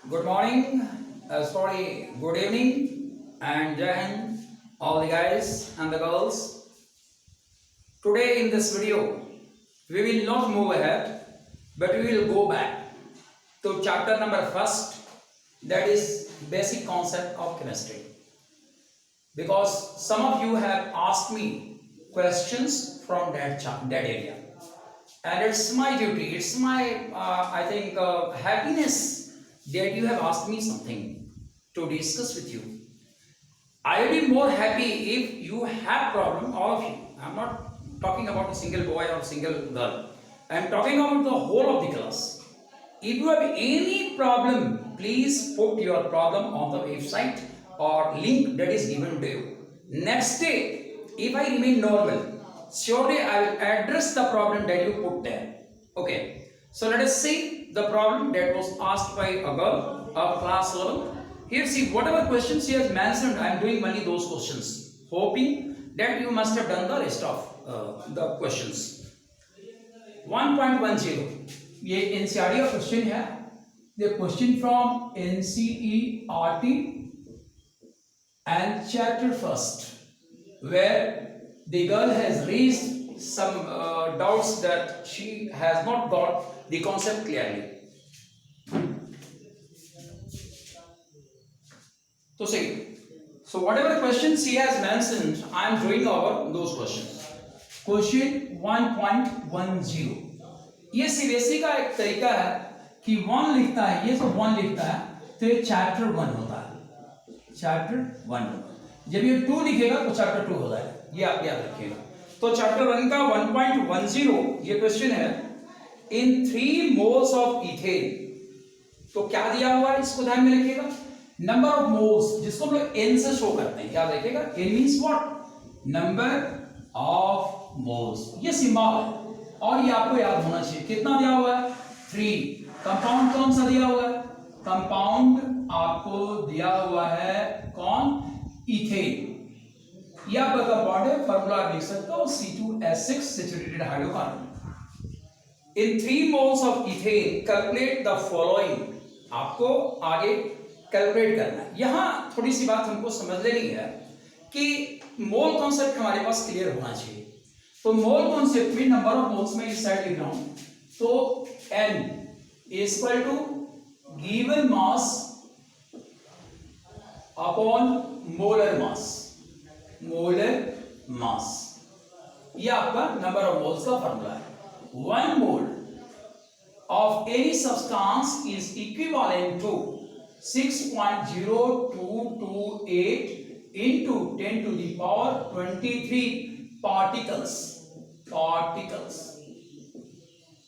Good morning, good evening, and Jai Hind, all the guys and the girls. Today in this video, we will not move ahead, but we will go back to chapter number first, that is basic concept of chemistry. Because some of you have asked me questions from that area, and it's my duty, it's my happiness that you have asked me something to discuss with you. I will be more happy if you have problem, all of you. I'm not talking about a single boy or single girl. I'm talking about the whole of the class. If you have any problem, please put your problem on the website or link that is given to you. Next day, if I remain normal, surely I will address the problem that you put there. Okay. So let us see the problem that was asked by a girl of class 11. Here see whatever questions she has mentioned, I am doing only those questions, hoping that you must have done the rest of the questions. 1.10 ये NCERT का question है. The question from NCERT and chapter first, where the girl has raised some doubts that she has not got the concept clearly. So see, so whatever questions she has mentioned, I am doing over those questions. Question 1.10, ये CBSE का एक तरीका है कि 1 लिखता है, ये तो 1 लिखता है तो ये चैप्टर 1 होता है, चैप्टर 1 होता है. जब ये 2 लिखेगा तो चैप्टर 2 होता है, ये आप याद रखिएगा. तो चैप्टर 1 का 1.10 ये क्वेश्चन है. इन 3 मोल्स ऑफ इथेन, तो क्या दिया हुआ है इसको ध्यान में रखिएगा. नंबर ऑफ मोल्स जिसको हम लोग n से शो करते हैं, याद रखिएगा. n means what, number of moles, ये सिंबल है और ये आपको याद होना चाहिए. कितना दिया हुआ है? 3. कंपाउंड कौन सा दिया हुआ है? कंपाउंड आपको दिया हुआ है कौन? इथेन. ये आपका कंपाउंड है, फार्मूला आप लिख सकते हो C2H6 saturated hydrocarbon. In 3 moles of ethane calculate the following. आपको आगे कैलकुलेट करना है. यहां थोड़ी सी बात हमको समझ लेनी है कि मोल कॉन्सेप्ट हमारे पास क्लियर होना चाहिए. तो मोल कॉन्सेप्ट में नंबर ऑफ मोल्स में इस साइड लिख रहा हूं, तो n is equal to given mass upon molar mass. Molar mass ये आपका नंबर ऑफ मोल्स का फॉर्मूला है. 1 मोल of any substance is equivalent to 6.0228 into 10 to the power 23 particles.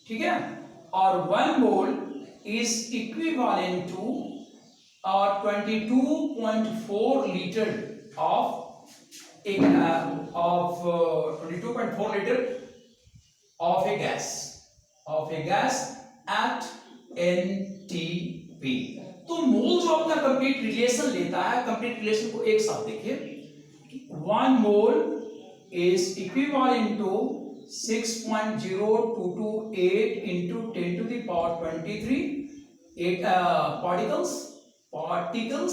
ठीक है. और 1 mole is equivalent to 22.4 liter of 22.4 liter of a gas at NTP. तो मोल जो अपना कंप्लीट रिलेशन लेता है, कंप्लीट रिलेशन को एक साथ देखिए. 1 mole is equivalent to 6.0228 into 10 to the power 23 particles,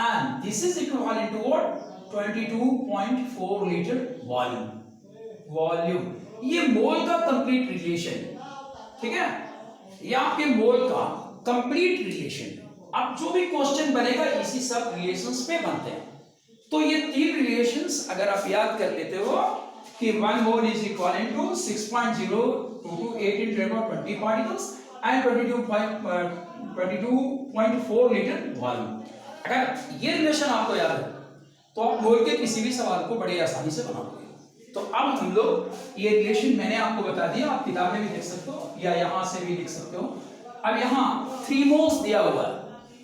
and this is equivalent to what? 22.4 liter volume. ये मोल का कंप्लीट रिलेशन, ठीक है. ये आपके मोल का कंप्लीट रिलेशन. अब जो भी क्वेश्चन बनेगा इसी सब रिलेशंस पे बनते हैं. तो ये 3 रिलेशंस अगर आप याद कर लेते हो कि 1 mole is equivalent to 6.0228 into 20 particles and 22.4 litre volume. अगर ये रिलेशन आपको याद है तो आप मोल के किसी भी सवाल को बड़ी आसानी से बना दोगे. तो अब हम लोग ये रिलेशन मैंने आपको बता दिया, आप किताब में भी देख सकते हो या यहां से भी लिख सकते हो. अब यहां 3 मोल्स दिया हुआ है.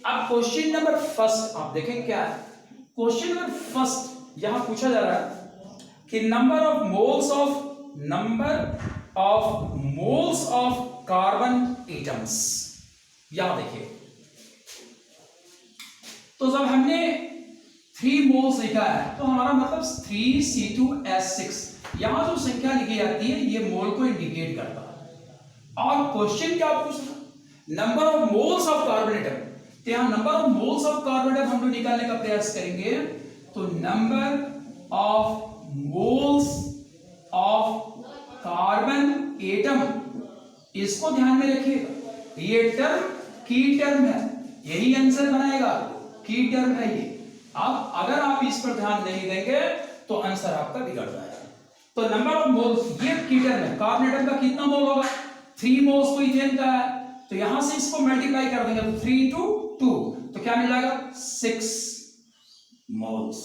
अब क्वेश्चन नंबर फर्स्ट आप देखें क्या है. क्वेश्चन नंबर फर्स्ट यहां पूछा जा रहा है कि number of moles of carbon atoms. यहां देखिए, तो जब हमने 3 मोल्स लिखा है तो हमारा मतलब 3C2H6, यहां जो संख्या लिखी जाती है ये मोल को इंडिकेट करता है. और क्वेश्चन क्या पूछ रहा है? Number of moles of carbon atom. तो यहाँ number of moles of carbon atom हम लोग निकालने का प्रयास करेंगे। तो number of moles of carbon atom, इसको ध्यान में रखिएगा, ये टर्म की टर्म है, यही आंसर बनाएगा, की टर्म है ये। अब अगर आप इस पर ध्यान नहीं देंगे तो आंसर आपका बिगड़ जाएगा। तो नंबर ऑफ मोल्स, ये की टर्म है, कार्बन एटम का कितना मोल होगा, 3 मोल्स तो इथेन का है, तो यहां से इसको मल्टीप्लाई कर देंगे तो 3 into 2, तो क्या मिल जाएगा 6 मोल्स।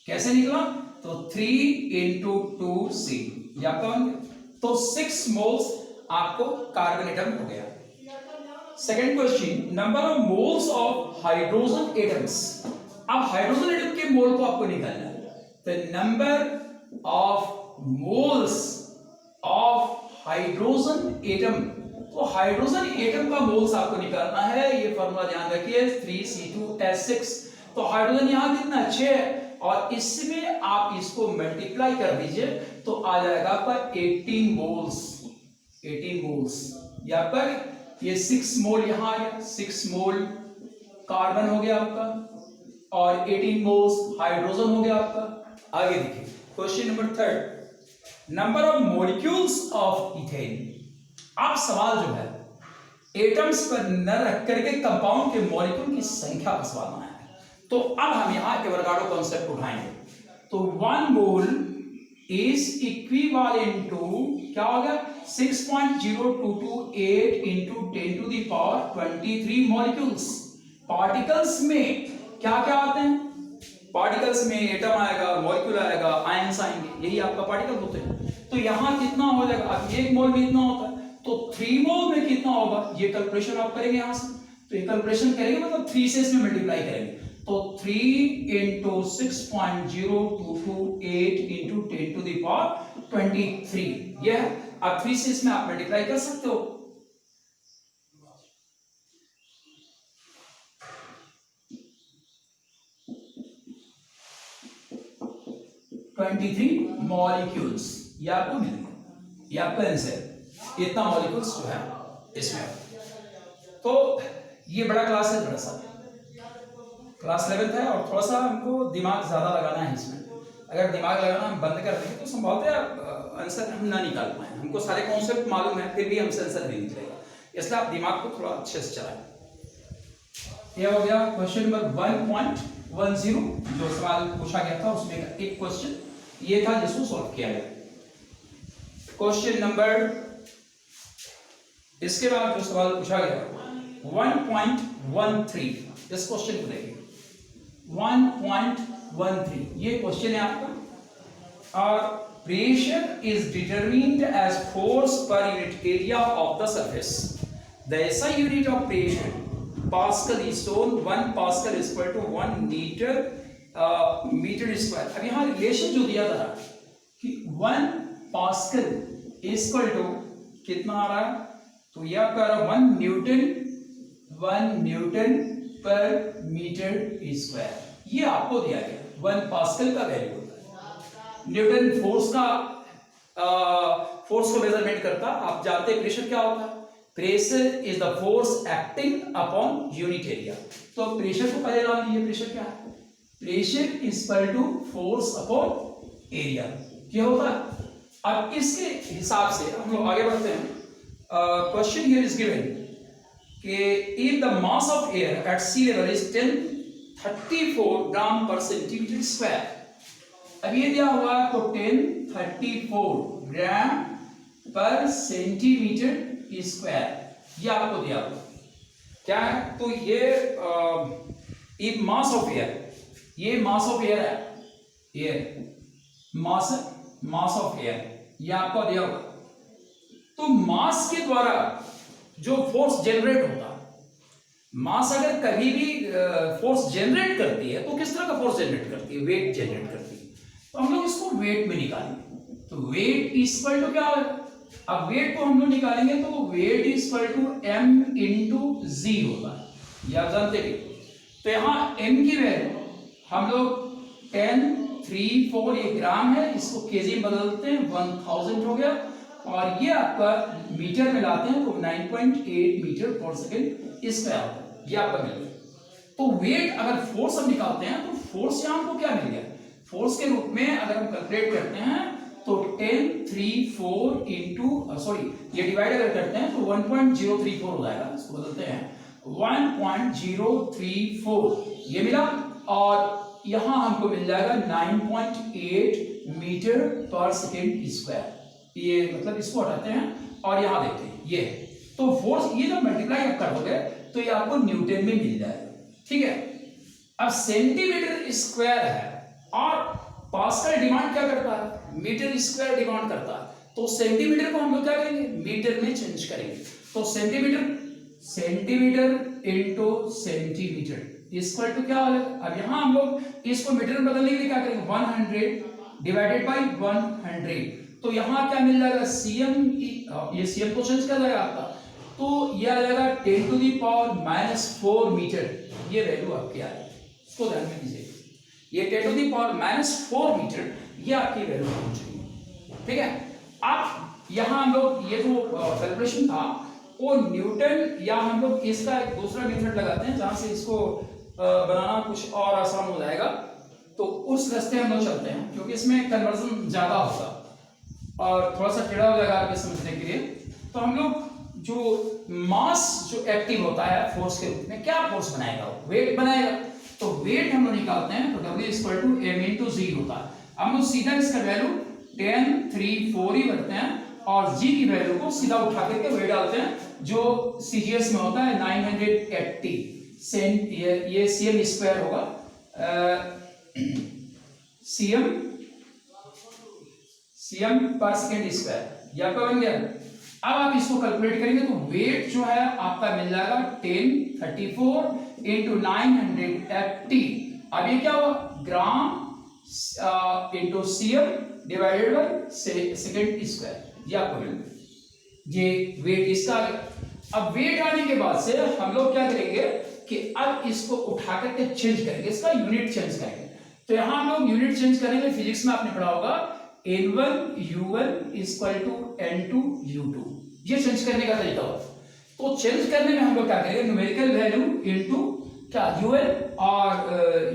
कैसे निकला, तो 3 into 2c, ये आपका बन गया। तो 6 मोल्स आपको कार्बन एटम हो गया। Second question, number of moles of hydrogen atoms. अब हाइड्रोजन एटम के मोल को आपको निकालना है। तो number of moles of hydrogen atom, तो हाइड्रोजन एटम का मोल्स आपको निकालना है। ये फॉर्मूला ध्यान रखिए, 3C2H6। तो हाइड्रोजन यहां कितना 6 है, और इसमें आप इसको मल्टीप्लाई कर दीजिए तो आ जाएगा आपका 18 मोल्स। 18 मोल्स, या पर ये 6 मोल यहां आ गया, 6 मोल कार्बन हो गया आपका, और 18 मोल्स हाइड्रोजन हो गया आपका। आगे देखिए question number 3, number of molecules of ethane. आप सवाल जो है एटम्स पर न रख करके कंपाउंड के मॉलिक्यूल की संख्या का सवाल बनाया है। तो अब हम यहां एवोगाड्रो कॉन्सेप्ट उठाएंगे। तो 1 मोल इज इक्विवेलेंट टू, क्या हो गया, 6.0228 into 10 to the power 23 molecules. Particles में क्या क्या आते हैं, पार्टिकल्स में एटम आएगा, मॉलिक्यूल आएगा, आयंस आएंगे, यही आपका पार्टिकल होते हैं। तो यहां कितना हो जाएगा, अब 1 मोल में इतना होता है, तो 3 मोल में कितना होगा, ये कैलकुलेशन आप करेंगे यहां से। तो ये कैलकुलेशन करेंगे मतलब 3 से इसमें मल्टीप्लाई करेंगे, तो 3 into 6.0228 into 10 to the power 23, ये है। अब 3 से इसमें आप मल्टीप्लाई कर सकते हो। मॉलिक्यूल्स, ये आपको मिल गया, ये आपका आंसर। इतना मॉलिक्यूल्स जो है इसमें। तो ये बड़ा क्लास है, बड़ा सा क्लास 11th है, और थोड़ा सा हमको दिमाग ज्यादा लगाना है इसमें। अगर दिमाग लगाना हम बंद कर देंगे तो संभवतः आंसर हम ना निकाल पाए। हमको सारे कॉन्सेप्ट मालूम है, फिर भी हमसे आंसर नहीं निकलेगा, इसलिए आप दिमाग को थोड़ा अच्छे से चलाएं। ये हो गया क्वेश्चन नंबर 1.10, जो सवाल पूछा गया था उसमें एक क्वेश्चन ये था जिसको सॉल्व किया गया। क्वेश्चन नंबर, इसके बाद जो सवाल पूछा गया 1.13, इस क्वेश्चन को देखिए। 1.13 ये क्वेश्चन है आपका, और pressure is determined as force per unit area of the surface. The SI unit of pressure pascal is shown, 1 pascal is equal to 1 metre square. अब यहां रिलेशन जो दिया था कि 1 पास्कल इज इक्वल टू कितना आ रहा है, तो यह आपका 1 न्यूटन पर मीटर स्क्वायर, ये आपको दिया गया। 1 पास्कल का वैल्यू होता है, न्यूटन फोर्स का फोर्स को मेजरमेंट करता। आप जानते हैं प्रेशर क्या होता है, pressure is the force acting upon unit area. तो प्रेशर को पहले मान लीजिए, प्रेशर क्या है, pressure is equal to force upon area, क्या होता है। अब इसके हिसाब से हम लोग आगे बढ़ते हैं। क्वेश्चन हियर इज गिवन कि if the mass of air at sea level is 1034 gram per centimetre square. अब ये दिया हुआ है, तो 1034 ग्राम पर सेंटीमीटर स्क्वायर, ये आपको दिया हुआ क्या है। तो ये इफ मास ऑफ एयर, ये मास ऑफ एयर है, ये मास ऑफ एयर, ये आपको दिया हुआ। तो मास के द्वारा जो फोर्स जनरेट होता है, मास अगर कभी भी फोर्स जनरेट करती है तो किस तरह का फोर्स जनरेट करती है, वेट जनरेट करती है। तो हम लोग इसको वेट में निकालेंगे। तो वेट इक्वल टू क्या है, अब वेट को हम लोग निकालेंगे तो weight equal to m into g होता है, ये आप जानते हैं। तो यहाँ m की वैल्यू हम लोग 1034, ये ग्राम है, इसको केजी में बदलते हैं, 1000 हो गया, और ये आपका मीटर में लाते हैं तो 9.8 मीटर पर सेकेंड स्क्वायर होता है। ये आपका मिल गया। तो वेट अगर फोर्स हम निकालते हैं तो फोर्स यहाँ हमको क्या मिल गया, फोर्स के रूप में अगर हम कैलकुलेट करते हैं तो 1034 इंटू सॉरी ये डिवाइड अगर करते हैं तो 1.034 हो जाएगा, इसको बदलते हैं 1.034 ये मिला, और यहां हमको मिल जाएगा 9.8 मीटर पर सेकेंड स्क्वायर। ये मतलब इसको हटाते हैं और यहां देखते हैं ये, तो फोर्स ये जब मल्टीप्लाई आप कर दोगे तो ये आपको न्यूटन में मिल जाएगा, ठीक है। अब सेंटीमीटर स्क्वायर है और पास्कल डिमांड क्या करता है, मीटर स्क्वायर डिमांड करता है, तो सेंटीमीटर को हम लोग क्या करेंगे, मीटर में चेंज करेंगे। तो centimetre into centimetre equal to क्या होगा, अब यहां हम लोग इसको मीटर में बदलने के लिए क्या करेंगे, 100 डिवाइडेड बाय 100, तो यहां क्या मिल जाएगा, सीएम, ये सीएम को चेंज कर जाएगा आपका, तो ये आ जाएगा 10⁻⁻4 मीटर, ये वैल्यू आपकी आ जाएगी, इसको ध्यान में कीजिए, ये 10⁻⁻4 मीटर ये आपकी वैल्यू पहुंचेगी, ठीक है। अब यहां हम लोग ये जो कैलकुलेशन था वो न्यूटन, या हम लोग इसका एक दूसरा मेथड लगाते हैं जहां से इसको बनाना कुछ और आसान हो जाएगा, तो उस रास्ते हम लोग चलते हैं क्योंकि इसमें कन्वर्जन ज्यादा होगा और थोड़ा सा टेढ़ा हो जाएगा आपके समझने के लिए। तो हम लोग जो मास जो एक्टिव होता है फोर्स के रूप में, क्या फोर्स बनाएगा, वो वेट बनाएगा, तो वेट हम लोग निकालते हैं तो W = m/g होता है। हम लोग सीधा इसका वैल्यू 1034 ही रखते हैं और g की वैल्यू को सीधा उठा करके वेट डालते हैं, जो CGS में होता है 980 सेंट, ये cm स्क्वायर होगा, cm पर सेकेंड स्क्वायर, ये आपका बन गया। अब आप इसको कैलकुलेट करेंगे तो वेट जो है आपका मिल जाएगा 1034 इंटू 980, अब ये क्या हुआ, gram into CM divided by second square, ये आपको मिल गया, ये वेट इसका आ गया। अब वेट आने के बाद से हम लोग क्या करेंगे कि अब इसको उठा करके चेंज करेंगे, इसका यूनिट चेंज करेंगे। तो यहां हम लोग यूनिट चेंज करेंगे, फिजिक्स में आपने पढ़ा होगा N1U1 = N2U2, ये चेंज करने का तरीका होता है। तो चेंज करने में हम लोग क्या करेंगे, न्यूमेरिकल वैल्यू इनटू क्या यूएल और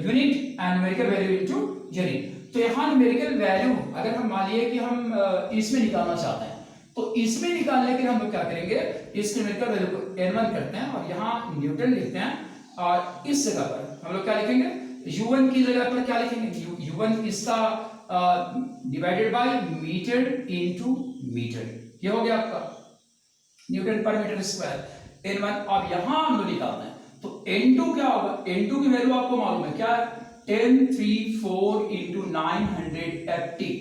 unit and numerical value into unit. तो यहां न्यूमेरिकल वैल्यू अगर हम मान लिए कि हम इसमें निकालना चाहते हैं तो इसमें निकालने के लिए हम लोग क्या करेंगे, इस न्यूमेरिकल वैल्यू को N1 करते हैं और यहां न्यूटन लिखते हैं, और इस जगह पर हम लोग क्या लिखेंगे, U1 की जगह पर क्या लिखेंगे, U1 इसका divided by metre into metre, ये हो गया आपका न्यूटन पर मीटर स्क्वायर N1। अब यहां हम लोग निकालते हैं तो N2 क्या होगा, N2 की वैल्यू आपको मालूम है क्या है, 1034 इंटू 980,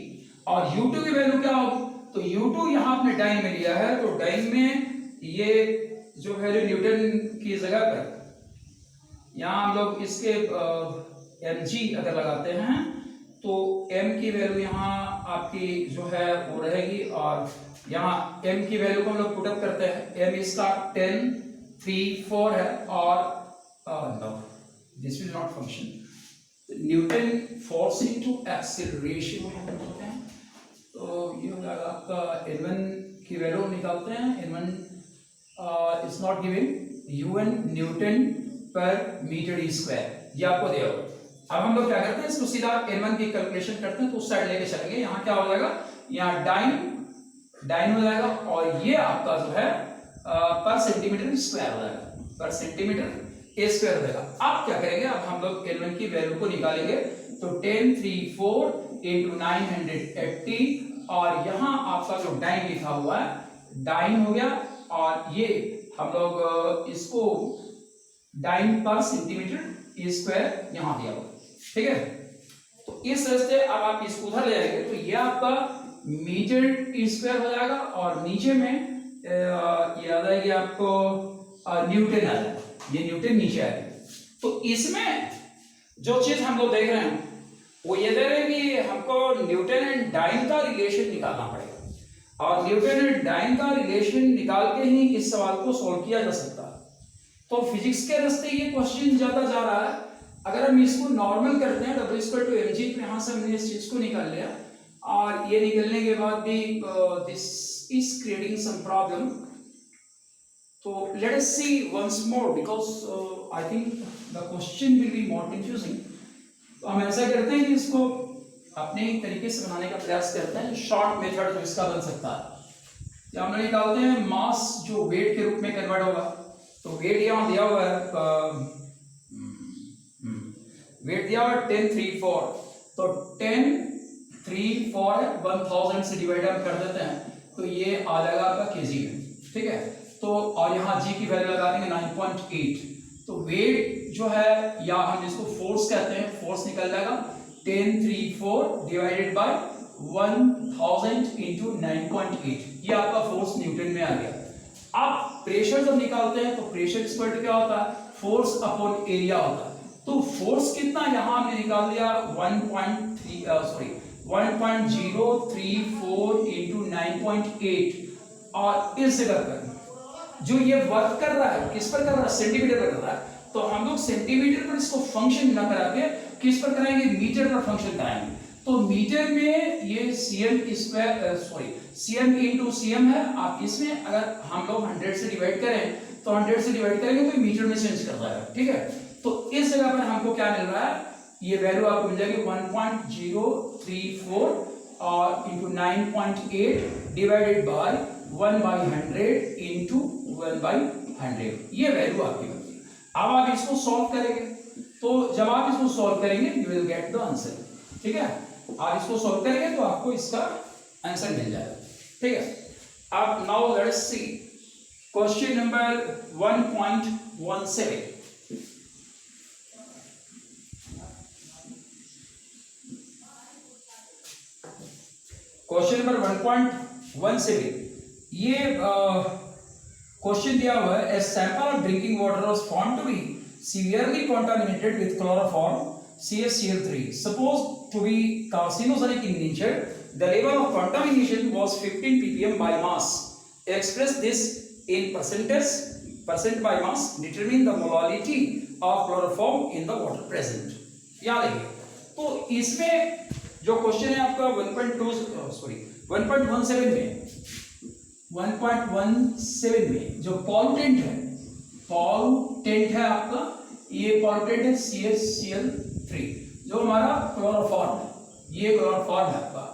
और U2 की वैल्यू क्या होगी, तो U2 यहां आपने डाइन में लिया है, तो डाइन में ये जो वैल्यू न्यूटन की जगह पर यहां हम लोग इसके mg अगर लगाते हैं तो m की वैल्यू यहाँ आपकी जो है वो रहेगी, और यहाँ m की वैल्यू को हम लोग पुटअप करते हैं, m इसका 1034 है, और no this will not function, newton force into acceleration में हम करते हैं, तो ये हो जाएगा आपका N1 की वैल्यू निकालते हैं, N1 is not given, UN Newton पर मीटर स्क्वायर, ये आपको दिया होगा। अब हम लोग क्या करते हैं, इसको सीधा N1 की कैलकुलेशन करते हैं, तो उस साइड लेके चलेंगे, यहाँ क्या हो जाएगा, यहाँ डाइन हो जाएगा, और ये आपका जो है पर सेंटीमीटर स्क्वायर हो जाएगा, पर सेंटीमीटर स्क्वायर हो जाएगा। अब क्या करेंगे, अब हम लोग N1 की वैल्यू को निकालेंगे, तो 1034 इंटू 980, और यहाँ आपका जो डाइन लिखा हुआ है डाइन हो गया, और ये हम लोग इसको डाइन पर सेंटीमीटर स्क्वायर यहाँ दिया हुआ, ठीक है। तो इस तरह से अब आप इसको उधर ले जाएंगे तो ये आपका मीटर स्क्वायर हो जाएगा, और नीचे में ये आ जाएगी आपको न्यूटन आ जाएगा, ये न्यूटन नीचे आएगा। तो इसमें जो चीज हम लोग देख रहे हैं वो ये दे रहे हैं कि हमको न्यूटन एंड डाइन का रिलेशन निकालना पड़ेगा, और न्यूटन एंड डाइन का रिलेशन निकाल के ही इस सवाल को सॉल्व किया जा सकता है। तो फिजिक्स के रास्ते ये क्वेश्चन ज्यादा जा रहा है। अगर हम इसको नॉर्मल करते हैं W = mg, तो यहाँ से हमने इस चीज को निकाल लिया, और ये निकलने के बाद भी this is creating some problem, तो let us see once more because I think the question will be more confusing. तो हम ऐसा करते हैं कि इसको अपने तरीके से बनाने का प्रयास करते हैं, शॉर्ट मेथड जो इसका बन सकता है। या हम लोग निकालते हैं मास जो वेट के रूप में कन्वर्ट होगा। तो वेट यहाँ दिया हुआ है, वेट दिया हुआ है 10 3 4, तो 10 3 4 1000 से डिवाइड हम कर देते हैं तो ये आ जाएगा आपका केजी में, ठीक है। तो और यहाँ जी की वैल्यू लगा देंगे 9.8। तो वेट जो है या हम जिसको फोर्स कहते हैं, फोर्स निकल जाएगा 10 3 4 डिवाइडेड बाय 1000 इंटू 9.8, ये आपका फोर्स न्यूटन में आ गया। अब प्रेशर जब निकालते हैं तो प्रेशर इक्वल टू क्या होता है, फोर्स अपॉन एरिया होता है। तो फोर्स कितना यहाँ हमने निकाल दिया 1.034 इंटू 9.8, और इस जगह पर जो ये वर्क कर रहा है किस पर कर रहा है, सेंटीमीटर पर कर रहा है। तो हम लोग सेंटीमीटर पर इसको फंक्शन ना करा के किस पर कराएंगे, मीटर पर फंक्शन कराएंगे। तो मीटर में ये cm इंटू cm है। आप इसमें अगर हम लोग 100 से डिवाइड करें तो 100 से डिवाइड करेंगे तो मीटर में चेंज कर जाएगा, ठीक है। तो इस जगह पर हमको क्या मिल रहा है, ये वैल्यू आपको मिल जाएगी 1.034 और इंटू 9.8 डिवाइडेड बाय 1/100 इंटू 1/100, ये वैल्यू आपकी बनती है। अब आप इसको सॉल्व करेंगे, तो जब आप इसको सॉल्व करेंगे you will get the answer, ठीक है। आप इसको सॉल्व करेंगे तो आपको इसका आंसर मिल जाएगा, ठीक है। अब नाउ लेट अस सी क्वेश्चन नंबर 1.17। क्वेश्चन नंबर 1.17, ये क्वेश्चन दिया हुआ है, a sample of drinking water was found to be severely contaminated with chloroform CaCl3 supposed to be carcinogenic in nature. The level of contamination was 15 ppm by mass. Express this in percent by mass. Determine the molality of chloroform in the water present. याद है। तो इसमें जो question है आपका 1.17 में जो pollutant है आपका, ये पॉल्यूटेंट है CaCl3 जो हमारा क्लोरोफॉर्म है, ये क्लोरोफॉर्म है आपका।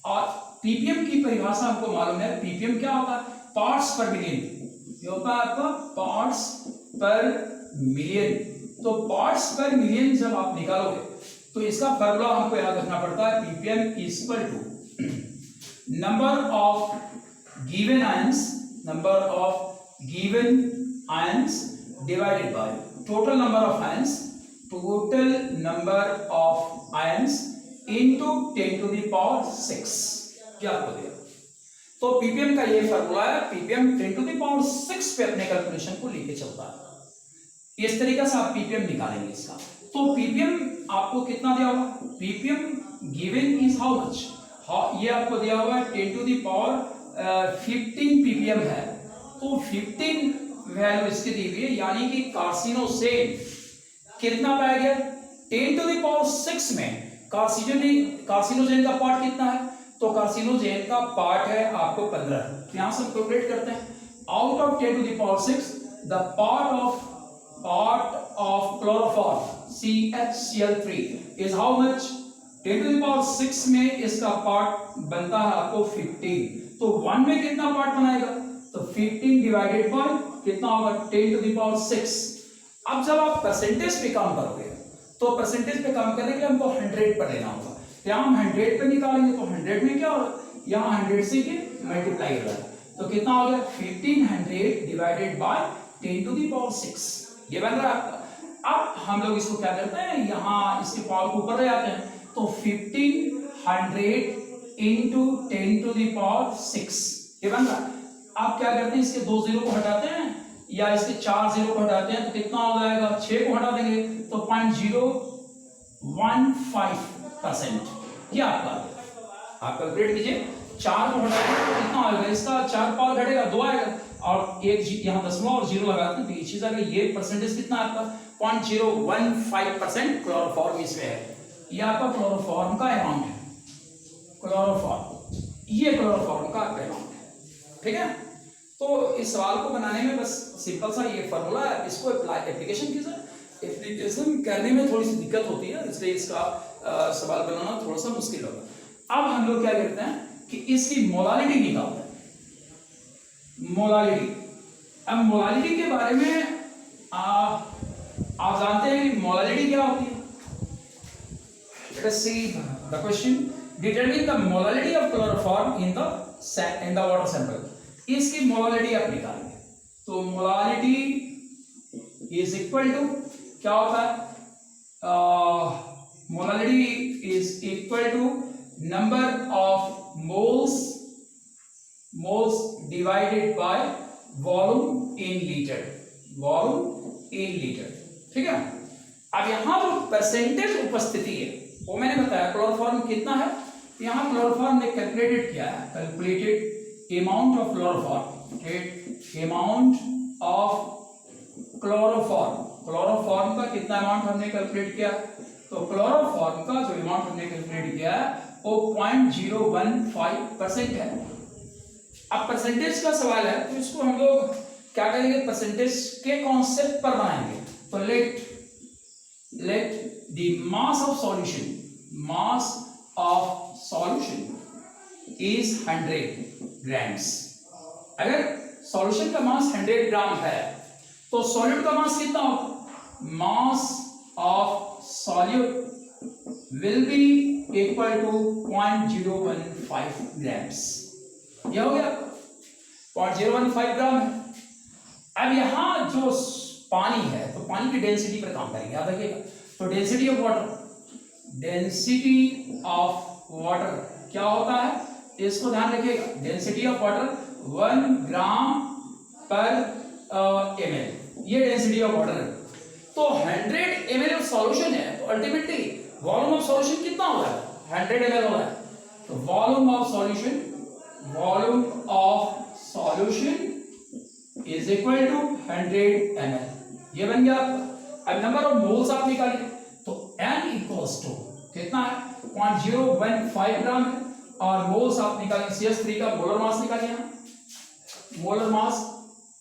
और पीपीएम की परिभाषा आपको मालूम है, पीपीएम क्या होता है, पार्ट्स पर मिलियन, ये होता है आपका पार्ट्स पर मिलियन। तो पार्ट्स पर मिलियन जब आप निकालोगे तो इसका फॉर्मूला हमको याद रखना पड़ता है, PPM equal to number of given ions divided by total number of ions into 10 to the power 6, क्या आपको दिया। तो पीपीएम का ये फॉर्मूला है, पीपीएम 10 टू द पावर 6 पे अपने कैलकुलेशन को लेके चलता है। इस तरीके से आप पीपीएम निकालेंगे इसका। तो पीपीएम आपको कितना दिया हुआ, ppm given is how much, ये आपको दिया हुआ है 10 टू द पावर 15 पीपीएम है। तो 15 वैल्यू इसकी दी हुई है, यानी कि कार्सिनोजेन कितना पाया गया 10 टू द पावर 6 में। कार्सिनोजेन का पार्ट कितना है, तो कार्सिनोजेन का पार्ट है आपको 15। यहां से कैलकुलेट करते हैं, out of 10 to the power 6 the part of chloroform CaCl3 is how much, 10 to the power 6 में इसका पार्ट बनता है आपको 15। तो 1 में कितना पार्ट बनाएगा, तो 15 डिवाइडेड बाय कितना होगा 10 टू द पावर 6। अब जब आप परसेंटेज पे काम करोगे तो परसेंटेज पे काम करने के लिए हमको 100 पर लेना होगा। यहाँ हम 100 पे निकालेंगे तो 100 में क्या होगा, यहाँ 100 से मल्टीप्लाई हो रहा है, तो कितना हो गया 1500 divided by 10 to the power 6, ये बन रहा है आपका। अब हम लोग इसको क्या करते हैं, यहाँ इसके पावर को ऊपर ले जाते हैं, तो 1500 इंटू 10 टू द पावर 6, ये बन रहा है। आप क्या करते हैं, इसके 2 जीरो को हटाते हैं या इसके 4 जीरो को हटाते हैं तो कितना हो जाएगा, 6 को हटा देंगे तो 0.015%, ये आपका आप कैलकुलेट कीजिए। 4 को हटाएंगे तो कितना आएगा, इसका 4 पावर घटेगा 2 आएगा, और एक यहाँ दशमलव और जीरो लगाते हैं तो ये चीज आ गई। ये परसेंटेज कितना आपका 0.015% क्लोरोफॉर्म इसमें है, ये आपका क्लोरोफॉर्म का अमाउंट है, क्लोरोफॉर्म, ये क्लोरोफॉर्म का अमाउंट है, ठीक है। तो इस सवाल को बनाने में बस सिंपल सा ये फॉर्मूला है, इसको एप्लीकेशन कीजिए। एप्लीकेशन करने में थोड़ी सी दिक्कत होती है, इसलिए इसका सवाल बनाना थोड़ा सा मुश्किल होगा। अब हम लोग क्या करते हैं कि इसकी मोलालिटी निकालते हैं। मोलालिटी, अब मोलालिटी के बारे में आप जानते हैं कि मोलालिटी क्या होती है। Let us see the question. Determine the molality of chloroform in the water sample. इसकी मोलालिटी आप निकालेंगे, तो मोलालिटी इज इक्वल टू क्या होता है, molality is equal to number of moles divided by volume in litre, volume in litre, ठीक है। अब यहां जो परसेंटेज उपस्थिति है वो मैंने बताया, क्लोरोफॉर्म कितना है, यहां क्लोरोफॉर्म ने कैलकुलेटेड किया है, calculated amount of chloroform, amount of chloroform का कितना अमाउंट हमने कैलकुलेट किया, तो क्लोरोफॉर्म का जो अमाउंट हमने कैलकुलेट किया है वो 0.015% है। अब परसेंटेज का सवाल है, तो इसको हम लोग क्या करेंगे, परसेंटेज के कॉन्सेप्ट पर बनाएंगे। तो let the mass of solution is 100 grams. अगर सॉल्यूशन का मास 100 ग्राम है तो सॉल्यूट का मास कितना होगा, mass of solute will be equal to 0.015 grams. यह हो गया 0.015 ग्राम है। अब यहां जो पानी है तो पानी की डेंसिटी पर काम करेंगे, याद रखिएगा। तो डेंसिटी ऑफ वाटर क्या होता है, इसको ध्यान रखिएगा। डेंसिटी ऑफ वाटर 1 ग्राम पर ml, ये डेंसिटी ऑफ वाटर है। तो 100 ml ऑफ सॉल्यूशन है, तो अल्टीमेटली वॉल्यूम ऑफ सॉल्यूशन कितना हो रहा है, 100 ml हो रहा है। तो volume of solution is equal to 100 ml, ये बन गया आपका। अब नंबर ऑफ मोल्स आप निकालिए, तो n इक्वल्स टू कितना है, 0.015 ग्राम है, और मोल्स आप निकालेंगे, CH3 का मोलर मास निकालिए, molar mass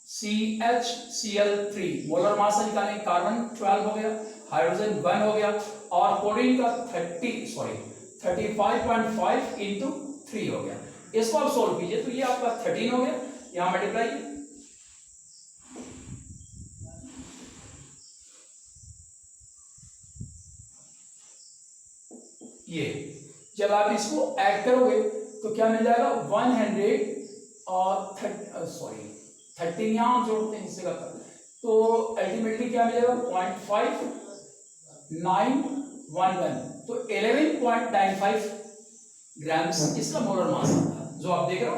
CHCl3 molar mass से निकालेंगे। कार्बन 12 हो गया, हाइड्रोजन 1 हो गया, और क्लोरीन का 35.5 इंटू 3 हो गया। इसको आप सोल्व कीजिए, तो ये आपका 13 हो गया, यहां मल्टीप्लाई ये, जब आप इसको ऐड करोगे तो क्या मिल जाएगा, 13 यहां जोड़ते हैं इससे करता, तो अल्टीमेटली क्या मिलेगा 0.5911, तो 11.95 ग्राम्स इसका मोलर मास आता है, जो आप देख रहे हो।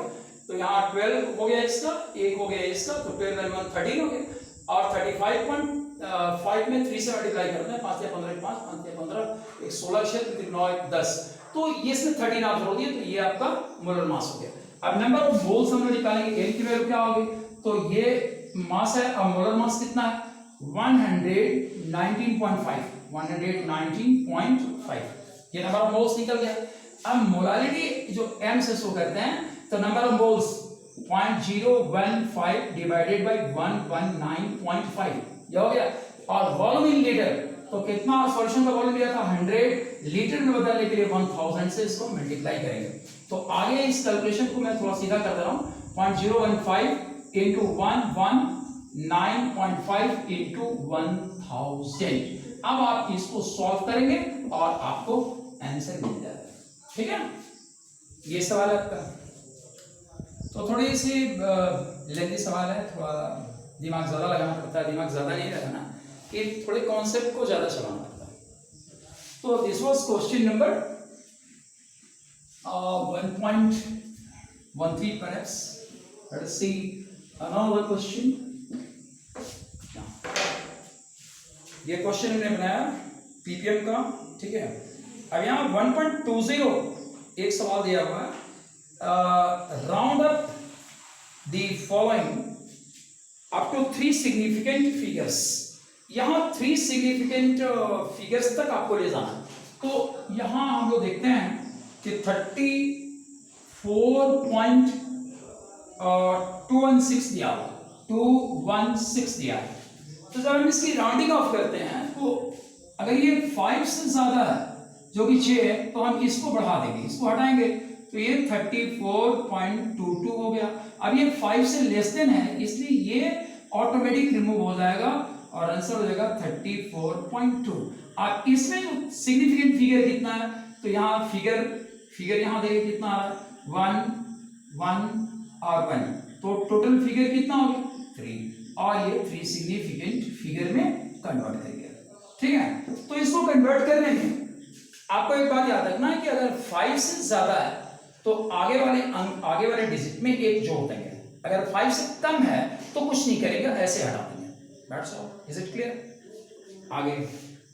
तो यहाँ 12 हो गया इसका, 1 हो गया इसका, तो 12 and 1 13 हो गया, और 35.5 में 3 से मल्टीप्लाई करते हैं, 5 या 15 5, 5 या 15, 1 16 क्षेत्र 9 1 10, तो ये इसमें 13 आप जोड़ दिए, तो ये आपका मोलर मास हो गया। अब नंबर ऑफ मोल्स हम लोग निकालेंगे, n की वैल्यू क्या होगी, तो ये मास है, और मोलर मास कितना है 119.5, ये नंबर ऑफ मोल्स निकल गया। अब मोलालिटी जो m से शो करते हैं, तो number of moles 0.015 divided by 119.5, ये हो गया। और वॉल्यूम इन लीटर, तो कितना सॉल्यूशन का वॉल्यूम दिया था 100 लीटर में बदलने के लिए 1000 से इसको मल्टीप्लाई करेंगे। तो आगे इस कैलकुलेशन को मैं थोड़ा सीधा कर दे रहा हूं, 0.015 इंटू 119.5 इंटू 1000। अब आप इसको सॉल्व करेंगे और आपको आंसर मिल जाएगा, ठीक है। ये सवाल है आपका, तो थोड़ी सी लेंथी सवाल है, थोड़ा दिमाग ज्यादा लगाना पड़ता है, दिमाग ज्यादा नहीं लगाना, कि थोड़े कॉन्सेप्ट को ज्यादा चलाना पड़ता है। तो this was question number 1.13 perhaps. Let's see another question. ये क्वेश्चन हमने बनाया पीपीएम का, ठीक है। अब यहाँ 1.20 एक सवाल दिया हुआ है, round up the following up to 3 significant figures. यहाँ 3 सिग्निफिकेंट फिगर्स तक आपको ले जाना है। तो यहाँ हम लोग देखते हैं कि 34.5 216 दिया हुआ, 216 दिया है। तो जब हम इसकी राउंडिंग ऑफ करते हैं तो अगर ये 5 से ज्यादा है जो कि 6 है तो हम इसको बढ़ा देंगे, इसको हटाएंगे तो ये 34.22 हो गया। अब ये 5 से लेस देन है इसलिए ये ऑटोमेटिक रिमूव हो जाएगा और आंसर हो जाएगा 34.2। अब इसमें सिग्निफिकेंट फिगर कितना है तो यहाँ फिगर यहाँ देखिए कितना आ रहा है 1 1 और 1, तो टोटल फिगर कितना हो गया 3 और ये 3 सिग्निफिकेंट फिगर में कन्वर्ट कर गया। ठीक है, तो इसको कन्वर्ट करने में आपको एक बात याद रखना है कि अगर 5 से ज्यादा है तो आगे वाले डिजिट में एक जोड़ देंगे, अगर 5 से कम है तो कुछ नहीं करेंगे, ऐसे हटा देंगे। That's all. Is it clear? आगे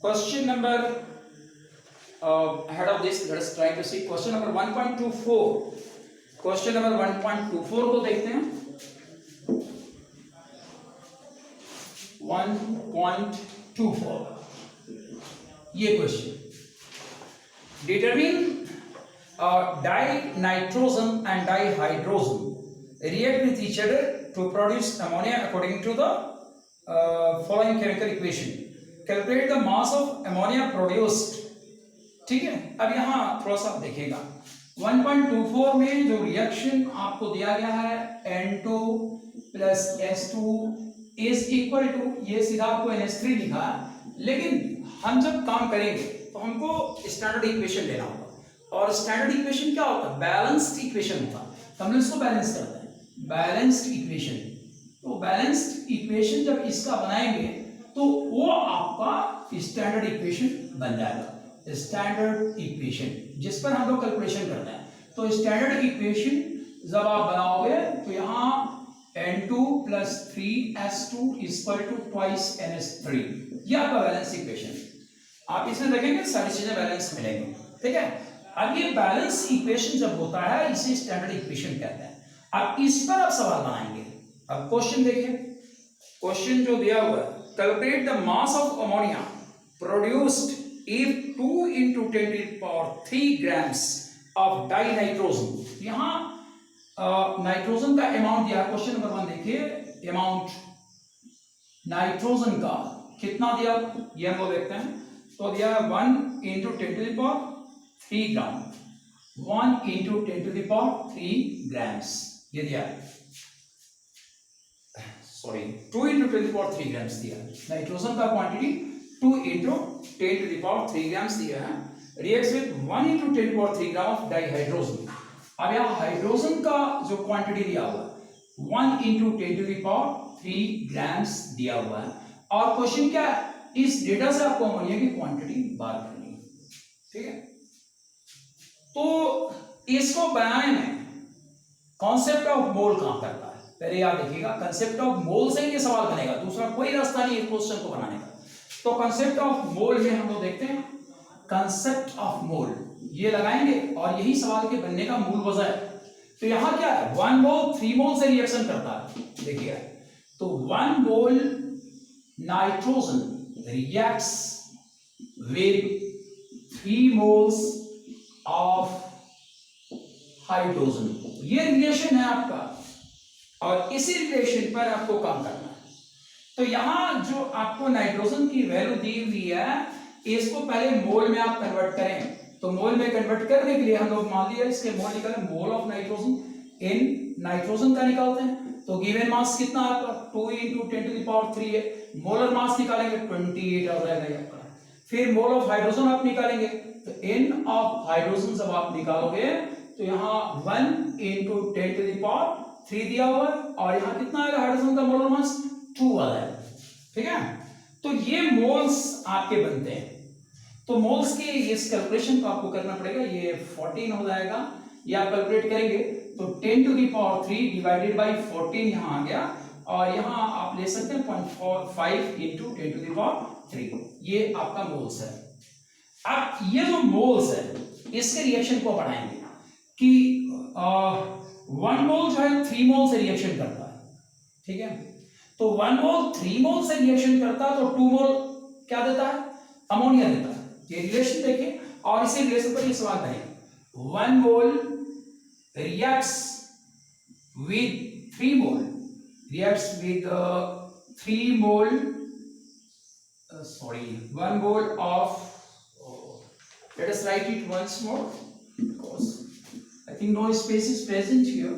question number ahead of this let us try to see question number 1.24। Question number 1.24 को देखते हैं। 1.24 ये question, determine dinitrogen and dihydrogen react with each other to produce ammonia according to the following chemical equation। Calculate the mass of ammonia produced। ठीक है, अब यहाँ थोड़ा सा आप देखिएगा 1.24 में जो रिएक्शन आपको दिया गया है N2 plus S2 is equal to, ये सीधा आपको NH3 लिखा है, लेकिन हम जब काम करेंगे तो हमको स्टैंडर्ड इक्वेशन लेना होगा और स्टैंडर्ड इक्वेशन क्या होता है, बैलेंस्ड इक्वेशन होता है, तो हम लोग इसको बैलेंस करते हैं बैलेंस्ड इक्वेशन। तो बैलेंस्ड इक्वेशन जब इसका बनाएंगे तो वो आपका स्टैंडर्ड इक्वेशन बन जाएगा, स्टैंडर्ड इक्वेशन जिस पर हम लोग कैलकुलेशन करते हैं। तो स्टैंडर्ड इक्वेशन जब आप बनाओगे तो यहाँ N2 plus 3S2 equal to twice NH3, ये आपका बैलेंस इक्वेशन। आप इसमें देखेंगे सारी चीजें बैलेंस मिलेंगी। ठीक है, अब ये बैलेंस इक्वेशन जब होता है इसे स्टैंडर्ड इक्वेशन कहते हैं। अब इस पर आप सवाल बनाएंगे। अब क्वेश्चन देखिए, क्वेश्चन जो दिया हुआ है, calculate the mass of ammonia produced if 2 into 10 to the power 3 grams of dinitrogen। यहाँ नाइट्रोजन का अमाउंट दिया, क्वेश्चन नंबर 1 देखिए, अमाउंट नाइट्रोजन का कितना दिया ये हम लोग देखते हैं। तो दिया 1 into 10 to the power 3 gram, 1 into 10 to the power 3 grams ये दिया है, sorry 2 into 10 to the power 3 grams दिया नाइट्रोजन का quantity, 2 into 10 to the power 3 grams दिया है, reacts with 1 into 10 to the power 3 gram of dihydrogen। अब यहाँ hydrogen का जो क्वांटिटी दिया हुआ है 1 into 10 to the power 3 grams दिया हुआ है, और क्वेश्चन क्या है, इस डेटा से आपको अमोनिया की क्वांटिटी बाहर करनी है। ठीक है, तो इसको बनाने में कॉन्सेप्ट ऑफ मोल काम करता है। पहले याद रखिएगा, कंसेप्ट ऑफ मोल से ये सवाल बनेगा, दूसरा कोई रास्ता नहीं है क्वेश्चन को बनाने का। तो कंसेप्ट ऑफ मोल में हम लोग देखते हैं, कंसेप्ट ऑफ मोल ये लगाएंगे और यही सवाल के बनने का मूल वजह है। तो यहां क्या है, 1 मोल 3 मोल से रिएक्शन करता है, देखिए तो 1 mole nitrogen reacts with 3 moles of hydrogen, ये रिलेशन है आपका और इसी रिलेशन पर आपको काम करना है। तो यहां जो आपको नाइट्रोजन की वैल्यू दी हुई है, इसको पहले मोल में आप कन्वर्ट करें। तो मोल में कन्वर्ट करने के लिए हम लोग मान लिया इसके मोल निकालें, mole of nitrogen in nitrogen का निकालते हैं। तो गिवन मास कितना है आपका 2 into 10 to the power 3 है, मोलर मास निकालेंगे 28 आ जाएगा आपका। फिर मोल ऑफ हाइड्रोजन आप निकालेंगे, तो n ऑफ हाइड्रोजन जब आप निकालोगे तो यहाँ 1 into 10 to the power 3 दिया हुआ है, और यहाँ कितना आएगा हाइड्रोजन का मोलर मास 2 आ जाएगा। ठीक है, तो ये मोल्स आपके बनते हैं। तो मोल्स के इस कैलकुलेशन को आपको करना पड़ेगा, ये 14 हो जाएगा, ये आप कैलकुलेट करेंगे तो 10 to the power 3 divided by 14 यहाँ आ गया, और यहाँ आप ले सकते हैं 0.45 into 10 to the power 3, ये आपका मोल्स है। अब ये जो मोल्स है इसके रिएक्शन को बढ़ाएंगे कि 1 मोल जो है 3 मोल से रिएक्शन करता है। ठीक है, तो 1 मोल 3 मोल से रिएक्शन करता है तो 2 मोल क्या देता है, अमोनिया देता है। ये रिलेशन देखिए, और इसी रिलेशन पर ये सवाल बनेगा, 1 मोल reacts with 3 mole reacts with 3 mole 1 mole of let us write it once more because I think no space is present here.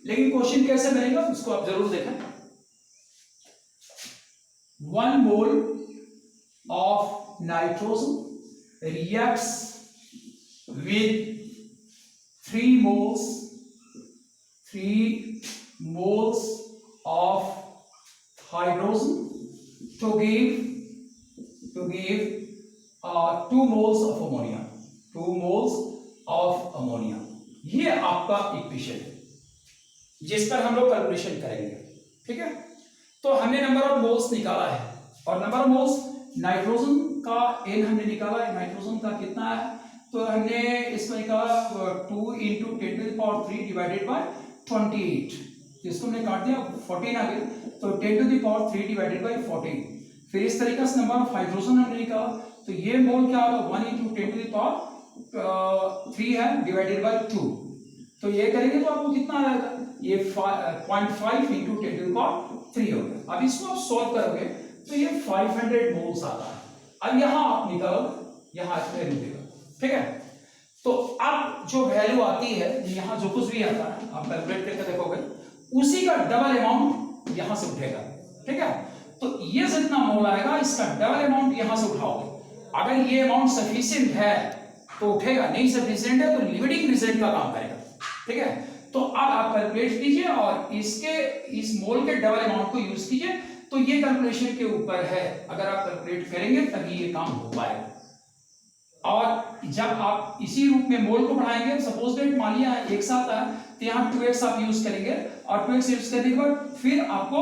लेकिन क्वेश्चन कैसे बनेगा उसको आप जरूर देखें. 1 mole of nitrogen reacts with 3 moles of hydrogen to give 2 moles of ammonia. 2 moles of ammonia. ये आपका equation है जिस पर हम लोग कैलकुलेशन करेंगे. ठीक है, तो हमने नंबर ऑफ मोल्स निकाला है और नंबर ऑफ मोल्स नाइट्रोजन का n हमने निकाला है. नाइट्रोजन का कितना है तो हमने इसको निकाला 2 into 10 to the power 3 divided by 28. इसको हमने काट दिया 14 आ गया तो 10 to the power 3 divided by 14. फिर इस तरीके से नंबर ऑफ हाइड्रोजन हमने निकाला तो ये मोल क्या होगा 1 into 10 to the power 3 है डिवाइडेड बाय 2. तो ये करेंगे तो आपको कितना आएगा ये 0.5 into 10 to the power 3 हो गया. अब इसको आप सॉल्व करोगे तो ये 500 मोल्स आता है. अब यहाँ आप निकालो यहाँ वैल्यू देगा. ठीक है, तो अब जो वैल्यू आती है यहाँ जो कुछ भी आता है आप कैलकुलेट करके देखोगे उसी का डबल अमाउंट यहाँ से उठेगा. ठीक है, तो ये जितना मोल आएगा इसका डबल अमाउंट यहाँ से उठाओगे. अगर ये अमाउंट सफिशिएंट है तो उठेगा, नहीं सफिशिएंट है तो लिमिटिंग रिजल्ट का काम करेगा. ठीक है, तो अब आप कैलकुलेट कीजिए और इस मोल के डबल अमाउंट को यूज कीजिए. तो ये कैलकुलेशन के ऊपर है, अगर आप कैलकुलेट करेंगे तभी ये काम हो पाएगा. और जब आप इसी रूप में मोल को बढ़ाएंगे सपोज डेट मान लिया एक साथ है तो यहाँ 2x आप यूज करेंगे और 2x यूज करने के बाद फिर आपको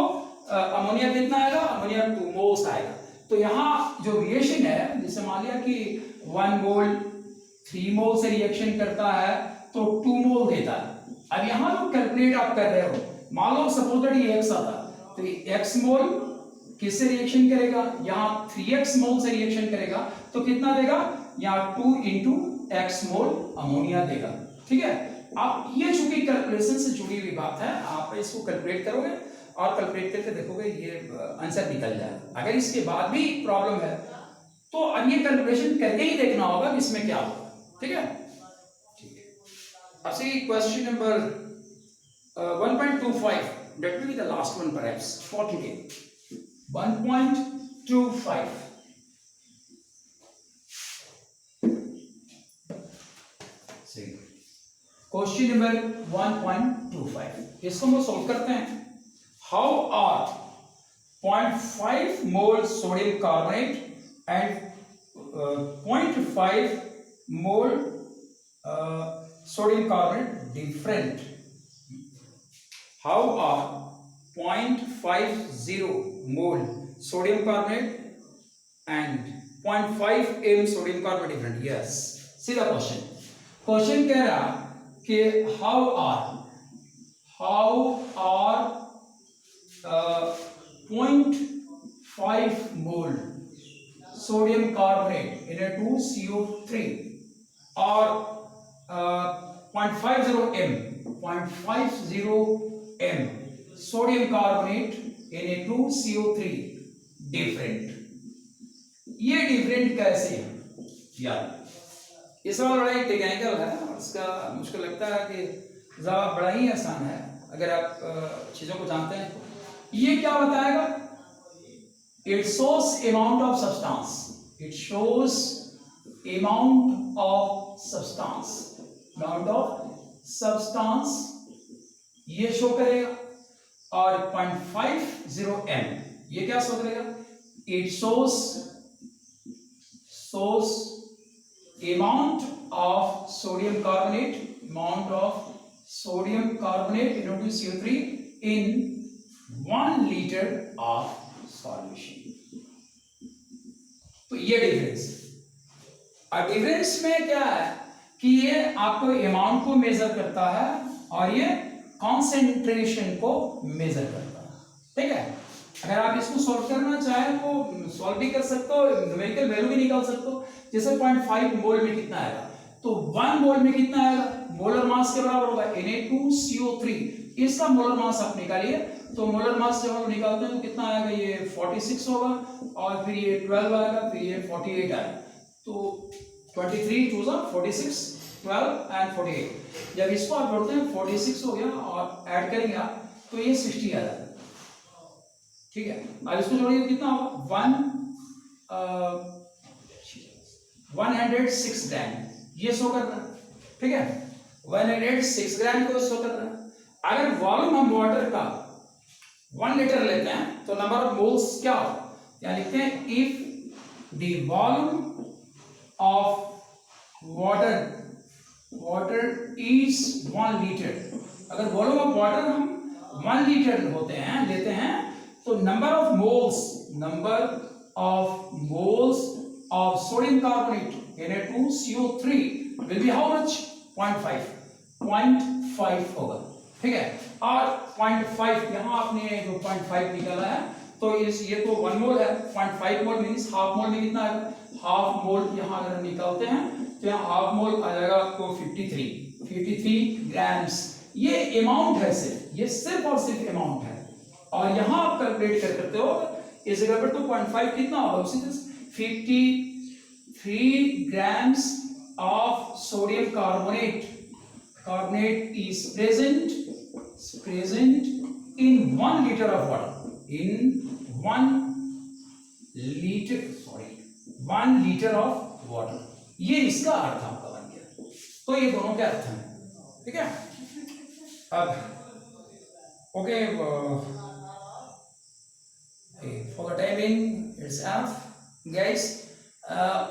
अमोनिया कितना आएगा, अमोनिया 2 मोल्स आएगा. तो यहाँ जो रिएक्शन है जैसे मान लिया कि 1 मोल 3 मोल से रिएक्शन करता है तो 2 मोल देता है. अब यहाँ जो कैलकुलेट आप कर रहे हो मान लो सपोज दैट ये x आता तो ये x मोल किससे रिएक्शन करेगा, यहाँ 3x मोल से रिएक्शन करेगा तो कितना देगा, यहाँ 2 into x मोल अमोनिया देगा. ठीक है, आप ये चूंकि कैलकुलेशन से जुड़ी हुई बात है आप इसको कैलकुलेट करोगे और कैलकुलेट करके देखोगे ये आंसर निकल जाएगा. अगर इसके बाद भी प्रॉब्लम है तो अब ये कैलकुलेशन करके ही देखना होगा कि इसमें क्या होगा. ठीक है, अब से question number 1.25 that will be the last one perhaps for today. 1.25 question number 1.25 इसको हम सॉल्व करते हैं. How are 0.5 mole sodium carbonate and 0.5 mole sodium carbonate different? How are 0.50 mole sodium carbonate and 0.5 m sodium carbonate different? Yes. See the question. Question कह रहा कि how are 0.5 mole sodium carbonate in a 2CO3 or 0.50 m sodium carbonate in a 2CO3 different. ये different कैसे है यार, ये सवाल बड़ा ही टेक्निकल है और इसका मुझको लगता है कि जवाब बड़ा ही आसान है अगर आप चीजों को जानते हैं. ये क्या बताएगा, it shows amount of substance, it shows amount of substance, amount of substance ये शो करेगा. और 0.50 m ये क्या शो करेगा, it shows amount of sodium carbonate, amount of sodium carbonate in CO3 in 1 liter of solution. तो ये difference. और difference में क्या है कि ये आपको अमाउंट को मेजर करता है और ये कॉन्सेंट्रेशन को मेजर करता है. ठीक है, अगर आप इसको सॉल्व करना चाहें तो सॉल्व भी कर सकते हो, न्यूमेरिकल वैल्यू भी निकाल सकते हो. जैसे 0.5 मोल में कितना आएगा तो 1 मोल में कितना आएगा, मोलर मास के बराबर होगा Na2CO3. इसका मोलर मास आप निकालिए। तो मोलर मास जब हम निकालते हैं तो कितना आएगा, ये 46 होगा, और फिर ये 12 आएगा, फिर ये 48 आएगा। तो 23 2 46, 12 एंड 48। जब इसको आप जोड़ते हैं 46 हो गया, और ऐड करेंगे आप तो ये 60 आ जाता है। ठीक है, अब इसको जोड़िए कितना होगा, 106 ग्राम ये शो कर रहा है। ठीक है, 106 ग्राम को शो कर रहा है। अगर वॉल्यूम हम वाटर का 1 लीटर लेते हैं तो नंबर ऑफ मोल्स क्या हो, या लिखते हैं if the volume of water is 1 litre. अगर वॉल्यूम ऑफ वाटर हम 1 लीटर लेते हैं तो number of moles of sodium carbonate Na2CO3 will be how much, 0.5 होगा। ठीक है, और 0.5 यहाँ आपने जो 0.5 निकाला है तो ये तो 1 मोल है, 0.5 मोल मीन्स हाफ मोल में कितना है, हाफ मोल यहाँ अगर हम निकालते हैं तो यहाँ हाफ मोल आ जाएगा आपको 53 ग्राम्स। ये अमाउंट है, ये सिर्फ और सिर्फ अमाउंट है। और यहाँ आप कैलकुलेट करते हो इस जगह पर तो 0.5 कितना होगा, 53 grams of sodium carbonate is present in 1 liter of water, in 1 liter of water। ये इसका अर्थ आपका बन गया। तो ये दोनों के अर्थ हैं। ठीक है, अब okay, for the time being it's enough guys।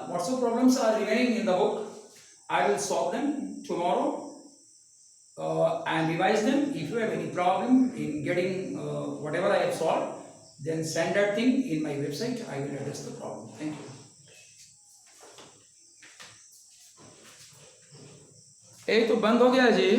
Whatsoever problems are remaining in the book, I will solve them tomorrow and revise them. If you have any problem in getting whatever I have solved, then send that thing in my website. I will address the problem. Thank you. एक तो बंद हो गया जी।